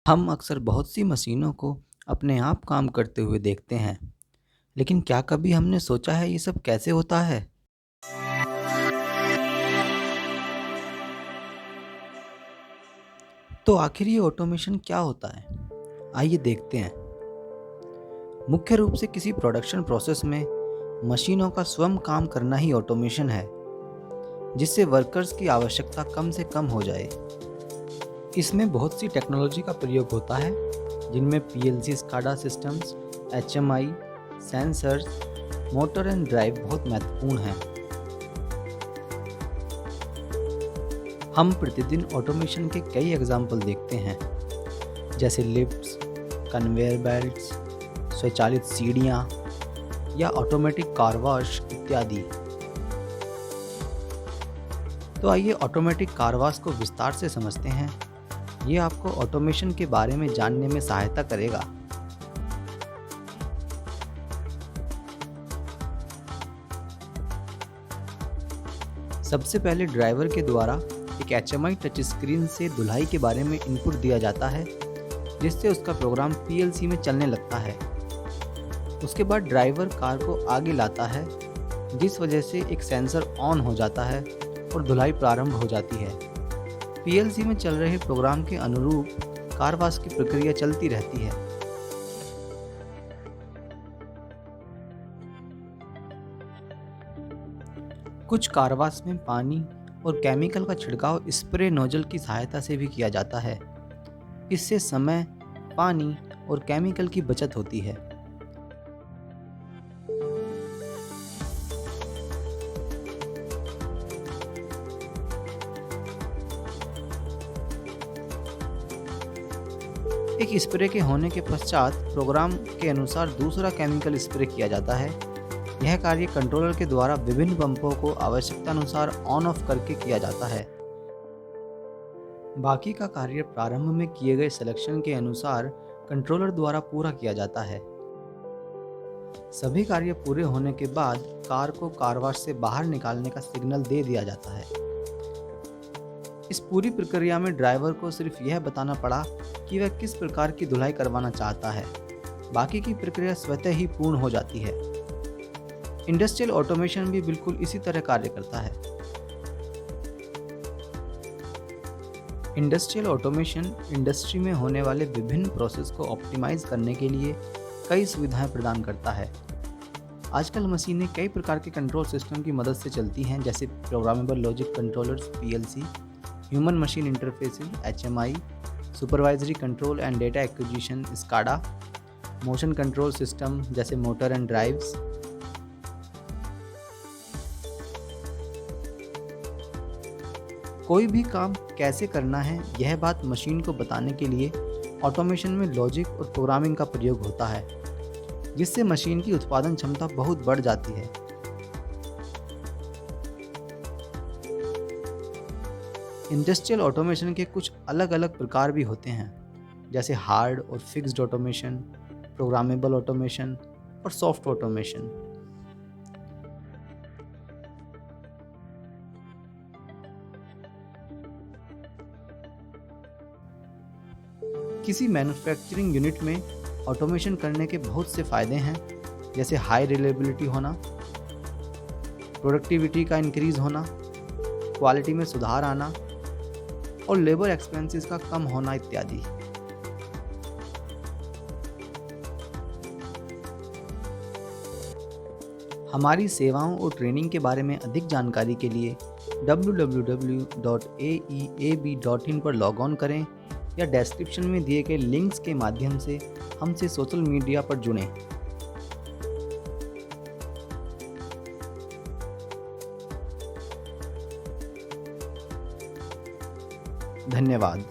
हम अक्सर बहुत सी मशीनों को अपने आप काम करते हुए देखते हैं, लेकिन क्या कभी हमने सोचा है ये सब कैसे होता है? तो आखिर ये ऑटोमेशन क्या होता है? आइए देखते हैं। मुख्य रूप से किसी प्रोडक्शन प्रोसेस में मशीनों का स्वयं काम करना ही ऑटोमेशन है, जिससे वर्कर्स की आवश्यकता कम से कम हो जाए। इसमें बहुत सी टेक्नोलॉजी का प्रयोग होता है, जिनमें PLC SCADA systems, HMI, sensors, motor and drive बहुत महत्वपूर्ण हैं। हम प्रतिदिन ऑटोमेशन के कई एग्जाम्पल देखते हैं, जैसे लिफ्ट्स, कन्वेयर बेल्ट्स, स्वचालित सीढ़ियाँ या ऑटोमेटिक कार वॉश इत्यादि। तो आइए ऑटोमेटिक कार वॉश को विस्तार से समझते हैं। ये आपको ऑटोमेशन के बारे में जानने में सहायता करेगा। सबसे पहले ड्राइवर के द्वारा एक एचएमआई टच स्क्रीन से धुलाई के बारे में इनपुट दिया जाता है, जिससे उसका प्रोग्राम पीएलसी में चलने लगता है। उसके बाद ड्राइवर कार को आगे लाता है, जिस वजह से एक सेंसर ऑन हो जाता है और धुलाई प्रारंभ हो जाती है। पीएलसी में चल रहे प्रोग्राम के अनुरूप कार वॉश की प्रक्रिया चलती रहती है। कुछ कार वॉश में पानी और केमिकल का छिड़काव स्प्रे नोजल की सहायता से भी किया जाता है। इससे समय, पानी और केमिकल की बचत होती है। एक स्प्रे के होने के पश्चात प्रोग्राम के अनुसार दूसरा केमिकल स्प्रे किया जाता है। यह कार्य कंट्रोलर के द्वारा विभिन्न पंपों को आवश्यकतानुसार ऑन ऑफ करके किया जाता है। बाकी का कार्य प्रारंभ में किए गए सिलेक्शन के अनुसार कंट्रोलर द्वारा पूरा किया जाता है। सभी कार्य पूरे होने के बाद कार को कार वॉश से बाहर निकालने का सिग्नल दे दिया जाता है। इस पूरी प्रक्रिया में ड्राइवर को सिर्फ यह बताना पड़ा कि वह किस प्रकार की धुलाई करवाना चाहता है। बाकी की प्रक्रिया स्वतः ही पूर्ण हो जाती है। इंडस्ट्रियल ऑटोमेशन भी बिल्कुल इसी तरह कार्य करता है। इंडस्ट्रियल ऑटोमेशन इंडस्ट्री में होने वाले विभिन्न प्रोसेस को ऑप्टिमाइज करने के लिए कई सुविधाएं प्रदान करता है। आजकल मशीनें कई प्रकार के कंट्रोल सिस्टम की मदद से चलती हैं, जैसे programmable logic controllers PLC, human machine interfacing HMI, supervisory control and data acquisition SCADA, motion control system जैसे मोटर एंड ड्राइव्स। कोई भी काम कैसे करना है, यह बात मशीन को बताने के लिए ऑटोमेशन में लॉजिक और प्रोग्रामिंग का प्रयोग होता है, जिससे मशीन की उत्पादन क्षमता बहुत बढ़ जाती है। इंडस्ट्रियल ऑटोमेशन के कुछ अलग अलग प्रकार भी होते हैं, जैसे हार्ड और फिक्स्ड ऑटोमेशन, प्रोग्रामेबल ऑटोमेशन और सॉफ्ट ऑटोमेशन। किसी मैन्युफैक्चरिंग यूनिट में ऑटोमेशन करने के बहुत से फायदे हैं, जैसे हाई रिलायबिलिटी होना, प्रोडक्टिविटी का इंक्रीज होना, क्वालिटी में सुधार आना और लेबर एक्सपेंसेस का कम होना इत्यादि। हमारी सेवाओं और ट्रेनिंग के बारे में अधिक जानकारी के लिए www.aeab.in पर लॉग ऑन करें या डिस्क्रिप्शन में दिए गए लिंक्स के माध्यम से हमसे सोशल मीडिया पर जुड़ें। धन्यवाद।